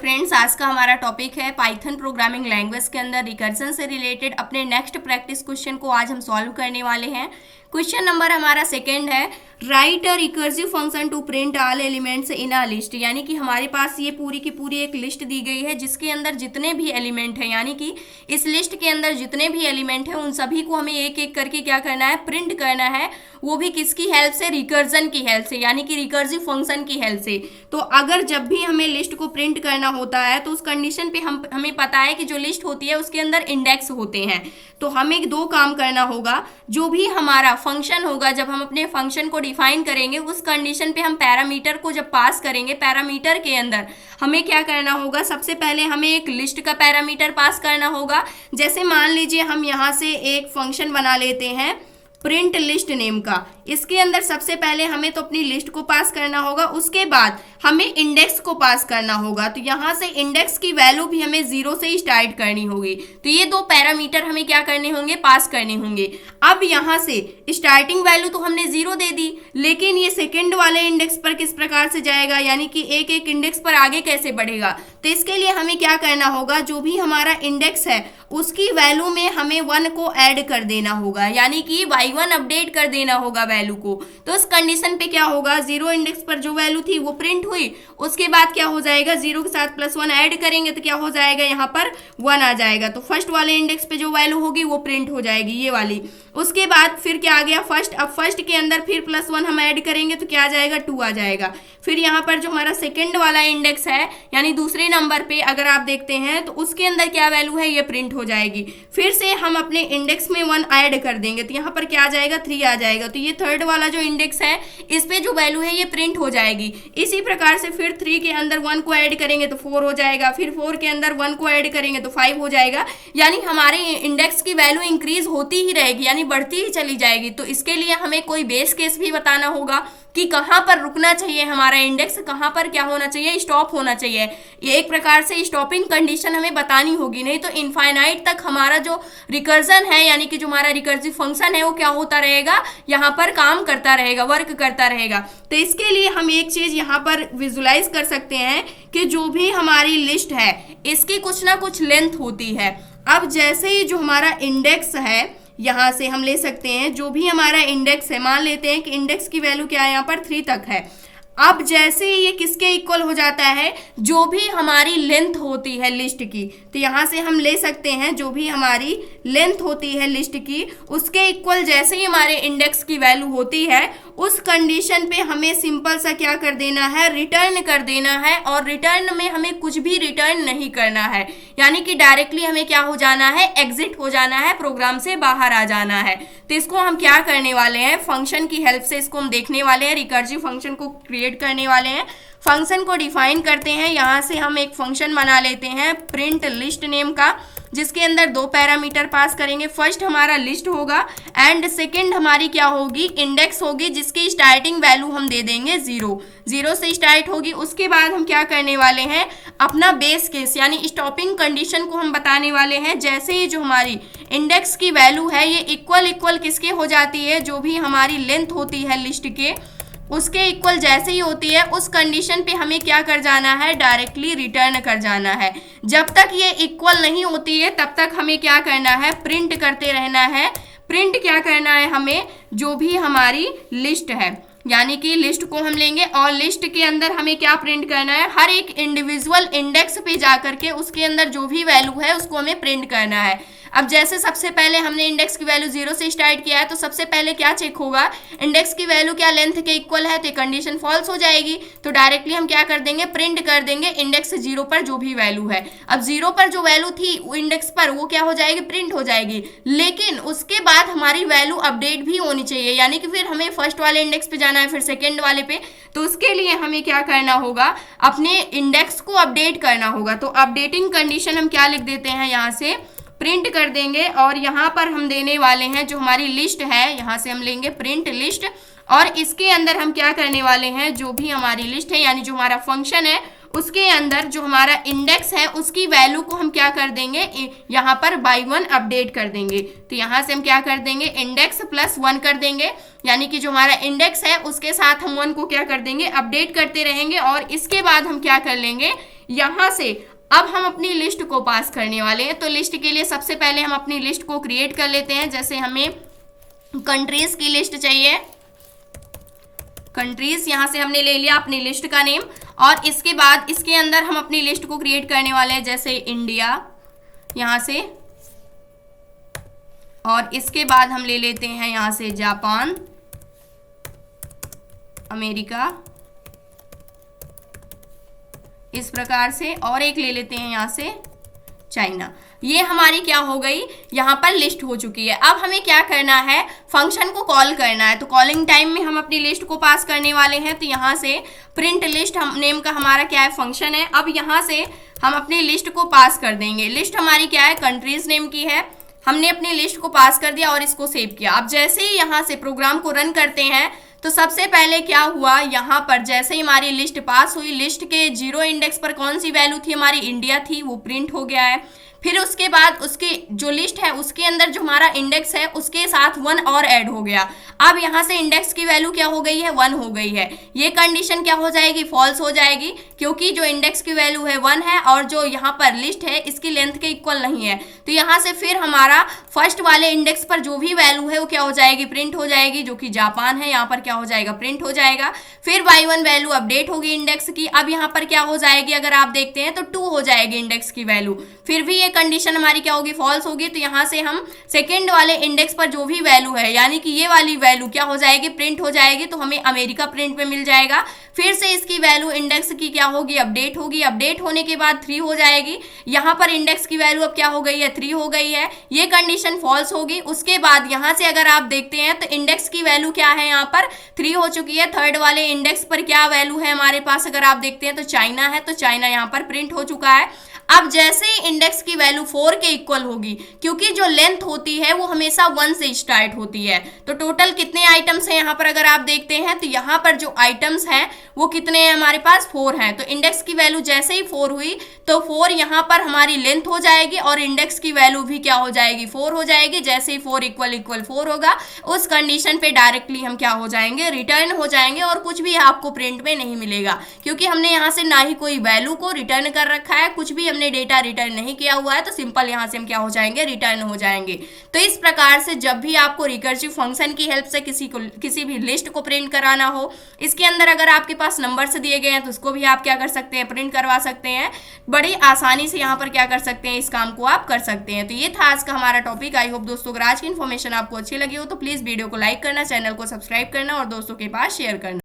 Friends, आज का हमारा टॉपिक है पाइथन प्रोग्रामिंग लैंग्वेज के अंदर रिकर्जन से रिलेटेड अपने नेक्स्ट प्रैक्टिस क्वेश्चन को आज हम सॉल्व करने वाले हैं। क्वेश्चन नंबर हमारा सेकंड है, write a recursive function to print all elements in a list. यानी कि हमारे पास ये पूरी की पूरी एक लिस्ट दी गई है जिसके अंदर जितने भी एलिमेंट हैं, यानी कि इस लिस्ट के अंदर जितने भी एलिमेंट हैं उन सभी को हमें एक एक करके क्या करना है, प्रिंट करना है। वो भी किसकी हेल्प से, रिकर्जन की हेल्प से, यानी कि रिकर्सिव फंक्शन की हेल्प से। तो अगर जब भी हमें लिस्ट को प्रिंट करना होता है तो उस कंडीशन पे हमें पता है कि जो लिस्ट होती है उसके अंदर इंडेक्स होते हैं। तो हमें दो काम करना होगा। जो भी हमारा फंक्शन होगा, जब हम अपने फंक्शन को डिफाइन करेंगे उस कंडीशन पे हम पैरामीटर को जब पास करेंगे, पैरामीटर के अंदर हमें क्या करना होगा, सबसे पहले हमें एक लिस्ट का पैरामीटर पास करना होगा। जैसे मान लीजिए हम यहाँ से एक फंक्शन बना लेते हैं प्रिंट लिस्ट नेम का। इसके अंदर सबसे पहले हमें तो अपनी लिस्ट को पास करना होगा, उसके बाद हमें इंडेक्स को पास करना होगा। तो यहाँ से इंडेक्स की वैल्यू भी हमें 0 से ही स्टार्ट करनी होगी। तो ये दो पैरामीटर हमें क्या करने होंगे, पास करने होंगे। अब यहाँ से स्टार्टिंग वैल्यू तो हमने 0 दे दी, लेकिन ये सेकेंड वाले इंडेक्स पर किस प्रकार से जाएगा, यानी कि एक एक इंडेक्स पर आगे कैसे बढ़ेगा। तो इसके लिए हमें क्या करना होगा, जो भी हमारा इंडेक्स है उसकी वैल्यू में हमें 1 को ऐड कर देना होगा, यानी कि y1 अपडेट कर देना होगा वैल्यू को। तो इस कंडीशन पे क्या होगा, 0 इंडेक्स पर जो वैल्यू थी वो प्रिंट हुई, उसके बाद क्या हो जाएगा, 0 के साथ +1 ऐड करेंगे तो क्या हो जाएगा, यहाँ पर 1 आ जाएगा। तो फर्स्ट वाले इंडेक्स पे जो वैल्यू होगी वो प्रिंट हो जाएगी, ये वाली। उसके बाद फिर क्या आ गया, फर्स्ट। अब फर्स्ट के अंदर फिर +1 हम ऐड करेंगे तो क्या आ जाएगा, 2 आ जाएगा। फिर यहाँ पर जो हमारा सेकेंड वाला इंडेक्स है, यानी दूसरे नंबर पे अगर आप देखते हैं तो उसके अंदर क्या वैल्यू है, ये प्रिंट हो जाएगी। फिर से हम अपने इंडेक्स में 1 ऐड कर देंगे तो यहाँ पर क्या आ जाएगा, 3 आ जाएगा। तो ये थर्ड वाला जो इंडेक्स है इस पे जो वैल्यू है ये प्रिंट हो जाएगी। इसी प्रकार से फिर 3 के अंदर 1 को ऐड करेंगे तो 4 हो जाएगा। फिर 4 के अंदर 1 को ऐड करेंगे तो 5 हो जाएगा। यानी हमारे इंडेक्स की वैल्यू इंक्रीज होती ही रहेगी, यानी बढ़ती ही चली जाएगी। तो इसके लिए हमें कोई बेस केस भी बताना होगा कि कहाँ पर रुकना चाहिए हमारा इंडेक्स, कहाँ पर क्या होना चाहिए, स्टॉप होना चाहिए। ये एक प्रकार से स्टॉपिंग कंडीशन हमें बतानी होगी, नहीं तो इनफाइनाइट तक हमारा जो रिकर्जन है, यानी कि जो हमारा रिकर्सिव फंक्शन है वो क्या होता रहेगा, यहाँ पर काम करता रहेगा, वर्क करता रहेगा। तो इसके लिए हम एक चीज यहाँ पर विजुलाइज कर सकते हैं कि जो भी हमारी लिस्ट है इसकी कुछ ना कुछ लेंथ होती है। अब जैसे ही जो हमारा इंडेक्स है, यहाँ से हम ले सकते हैं जो भी हमारा इंडेक्स है, मान लेते हैं कि इंडेक्स की वैल्यू क्या है, यहाँ पर 3 तक है। अब जैसे ये किसके इक्वल हो जाता है, जो भी हमारी लेंथ होती है लिस्ट की। तो यहाँ से हम ले सकते हैं जो भी हमारी लेंथ होती है लिस्ट की, उसके इक्वल जैसे ही हमारे इंडेक्स की वैल्यू होती है उस कंडीशन पे हमें सिंपल सा क्या कर देना है, रिटर्न कर देना है। और रिटर्न में हमें कुछ भी रिटर्न नहीं करना है, यानी कि डायरेक्टली हमें क्या हो जाना है, एग्जिट हो जाना है, प्रोग्राम से बाहर आ जाना है। तो इसको हम क्या करने वाले हैं, फंक्शन की हेल्प से इसको हम देखने वाले हैं, रिकर्सिव फंक्शन को क्रिएट करने वाले हैं। फंक्शन को डिफाइन करते हैं। यहाँ से हम एक फंक्शन बना लेते हैं प्रिंट लिस्ट नेम का, जिसके अंदर 2 पैरामीटर पास करेंगे। फर्स्ट हमारा लिस्ट होगा एंड सेकंड हमारी क्या होगी, इंडेक्स होगी, जिसकी स्टार्टिंग वैल्यू हम दे देंगे 0 से स्टार्ट होगी। उसके बाद हम क्या करने वाले हैं, अपना बेस केस यानी स्टॉपिंग कंडीशन को हम बताने वाले हैं। जैसे ही जो हमारी इंडेक्स की वैल्यू है ये इक्वल किसके हो जाती है, जो भी हमारी लेंथ होती है लिस्ट के उसके इक्वल जैसे ही होती है उस कंडीशन पे हमें क्या कर जाना है, डायरेक्टली रिटर्न कर जाना है। जब तक ये इक्वल नहीं होती है तब तक हमें क्या करना है, प्रिंट करते रहना है। प्रिंट क्या करना है हमें, जो भी हमारी लिस्ट है, यानी कि लिस्ट को हम लेंगे और लिस्ट के अंदर हमें क्या प्रिंट करना है, हर एक इंडिविजुअल इंडेक्स पे जा करके उसके अंदर जो भी वैल्यू है उसको हमें प्रिंट करना है। अब जैसे सबसे पहले हमने इंडेक्स की वैल्यू 0 से स्टार्ट किया है तो सबसे पहले क्या चेक होगा, इंडेक्स की वैल्यू क्या लेंथ के इक्वल है, तो कंडीशन फॉल्स हो जाएगी। तो डायरेक्टली हम क्या कर देंगे, प्रिंट कर देंगे इंडेक्स 0 पर जो भी वैल्यू है। अब 0 पर जो वैल्यू थी इंडेक्स पर वो क्या हो जाएगी, प्रिंट हो जाएगी। लेकिन उसके बाद हमारी वैल्यू अपडेट भी होनी चाहिए, यानी कि फिर हमें फर्स्ट वाले इंडेक्स पे जाना है, फिर सेकेंड वाले पे। तो उसके लिए हमें क्या करना होगा, अपने इंडेक्स को अपडेट करना होगा। तो अपडेटिंग कंडीशन हम क्या लिख देते हैं, यहाँ से प्रिंट कर देंगे और यहाँ पर हम देने वाले हैं जो हमारी लिस्ट है, यहाँ से हम लेंगे प्रिंट लिस्ट और इसके अंदर हम क्या करने वाले हैं, जो भी हमारी लिस्ट है यानी जो हमारा फंक्शन है उसके अंदर जो हमारा इंडेक्स है उसकी वैल्यू को हम क्या कर देंगे, यहाँ पर बाय 1 अपडेट कर देंगे। तो यहाँ से हम क्या कर देंगे, इंडेक्स +1 कर देंगे, यानी कि जो हमारा इंडेक्स है उसके साथ हम 1 को क्या कर देंगे, अपडेट करते रहेंगे। और इसके बाद हम क्या कर लेंगे, यहाँ से अब हम अपनी लिस्ट को पास करने वाले हैं। तो लिस्ट के लिए सबसे पहले हम अपनी लिस्ट को क्रिएट कर लेते हैं। जैसे हमें कंट्रीज की लिस्ट चाहिए, कंट्रीज यहाँ से हमने ले लिया अपनी लिस्ट का नेम, और इसके बाद इसके अंदर हम अपनी लिस्ट को क्रिएट करने वाले हैं, जैसे इंडिया यहाँ से, और इसके बाद हम ले लेते हैं यहाँ से जापान, अमेरिका, इस प्रकार से, और एक ले लेते हैं यहाँ से चाइना। ये हमारी क्या हो गई, यहाँ पर लिस्ट हो चुकी है। अब हमें क्या करना है, फंक्शन को कॉल करना है। तो कॉलिंग टाइम में हम अपनी लिस्ट को पास करने वाले हैं। तो यहाँ से प्रिंट लिस्ट नेम का हमारा क्या है, फंक्शन है। अब यहाँ से हम अपनी लिस्ट को पास कर देंगे। लिस्ट हमारी क्या है, कंट्रीज नेम की है। हमने अपनी लिस्ट को पास कर दिया और इसको सेव किया। अब जैसे ही यहाँ से प्रोग्राम को रन करते हैं तो सबसे पहले क्या हुआ, यहाँ पर जैसे ही हमारी लिस्ट पास हुई, लिस्ट के 0 इंडेक्स पर कौन सी वैल्यू थी, हमारी इंडिया थी, वो प्रिंट हो गया है। फिर उसके बाद उसकी जो लिस्ट है उसके अंदर जो हमारा इंडेक्स है उसके साथ 1 और ऐड हो गया। अब यहाँ से इंडेक्स की वैल्यू क्या हो गई है, 1 हो गई है। ये कंडीशन क्या हो जाएगी, फॉल्स हो जाएगी, क्योंकि जो इंडेक्स की वैल्यू है 1 है और जो यहाँ पर लिस्ट है इसकी लेंथ के इक्वल नहीं है। तो यहाँ से फिर हमारा फर्स्ट वाले इंडेक्स पर जो भी वैल्यू है वो क्या हो जाएगी, प्रिंट हो जाएगी, जो कि जापान है, यहाँ पर क्या हो जाएगा, प्रिंट हो जाएगा। फिर बाई 1 वैल्यू अपडेट होगी इंडेक्स की। अब यहाँ पर क्या हो जाएगी, अगर आप देखते हैं तो 2 हो जाएगी इंडेक्स की वैल्यू। फिर भी ये कंडीशन हमारी क्या होगी, फॉल्स होगी। तो यहाँ से हम सेकेंड वाले इंडेक्स पर जो भी वैल्यू है, यानी कि ये वाली वैल्यू क्या हो जाएगी, प्रिंट हो जाएगी। तो हमें अमेरिका प्रिंट में मिल जाएगा। फिर से इसकी वैल्यू इंडेक्स की क्या होगी, अपडेट होगी। अपडेट होने के बाद 3 हो जाएगी। यहाँ पर इंडेक्स की वैल्यू अब क्या हो गई है, 3 हो गई है। ये कंडीशन फॉल्स होगी। उसके बाद यहाँ से अगर आप देखते हैं तो इंडेक्स की वैल्यू क्या है, यहाँ पर 3 हो चुकी है। थर्ड वाले इंडेक्स पर क्या वैल्यू है हमारे पास, अगर आप देखते हैं तो चाइना है, तो चाइना यहाँ पर प्रिंट हो चुका है। अब जैसे ही इंडेक्स की वैल्यू 4 के इक्वल होगी, क्योंकि जो लेंथ होती है वो हमेशा 1 से स्टार्ट होती है। तो टोटल कितने आइटम्स हैं यहाँ पर अगर आप देखते हैं तो यहाँ पर जो आइटम्स हैं वो कितने हैं, हमारे पास 4 हैं। तो इंडेक्स की वैल्यू जैसे ही 4 हुई तो 4 यहाँ पर हमारी लेंथ हो जाएगी और इंडेक्स की वैल्यू भी क्या हो जाएगी, 4 हो जाएगी। जैसे ही 4 इक्वल 4 होगा उस कंडीशन पे डायरेक्टली हम क्या हो जाएंगे, रिटर्न हो जाएंगे, और कुछ भी आपको प्रिंट में नहीं मिलेगा, क्योंकि हमने यहाँ से ना ही कोई वैल्यू को रिटर्न कर रखा है, कुछ भी हमने डेटा रिटर्न नहीं किया हुआ है। तो सिंपल यहाँ से हम क्या हो जाएंगे, रिटर्न हो जाएंगे। तो इस प्रकार से जब भी आपको रिकर्सिव फंक्शन की हेल्प से किसी भी लिस्ट को प्रिंट कराना हो, इसके अंदर अगर आपके पास नंबर से दिए गए हैं तो उसको भी आप क्या कर सकते हैं, प्रिंट करवा सकते हैं। बड़ी आसानी से यहाँ पर क्या कर सकते हैं, इस काम को आप कर सकते हैं। तो ये था आज का हमारा टॉपिक। आई होप दोस्तों अगर आज की इन्फॉर्मेशन आपको अच्छी लगी हो तो प्लीज वीडियो को लाइक करना, चैनल को सब्सक्राइब करना और दोस्तों के पास शेयर करना।